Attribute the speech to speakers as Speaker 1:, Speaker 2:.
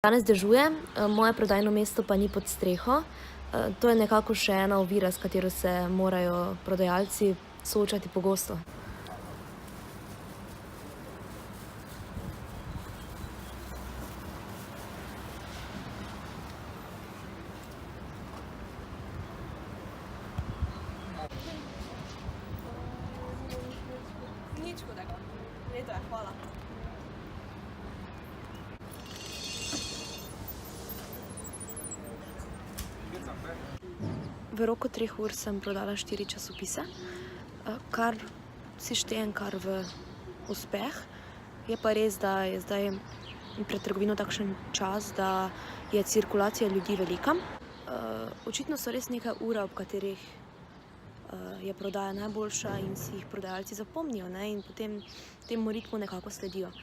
Speaker 1: Danes dežuje, moje prodajno mesto pa ni pod streho. To je nekako še ena ovira, s katero se morajo prodajalci soočati pogosto.
Speaker 2: Nič hudega. Leto je, hvala.
Speaker 1: V roku 3 ur sem prodala 4 časopise, kar si štejem kar v uspeh. Je pa res, da je zdaj pred trgovino takšen čas, da je cirkulacija ljudi velika. Očitno so res neke ure, ob katerih je prodaja najboljša in si jih prodajalci zapomnijo, ne, in potem temu ritmu nekako sledijo.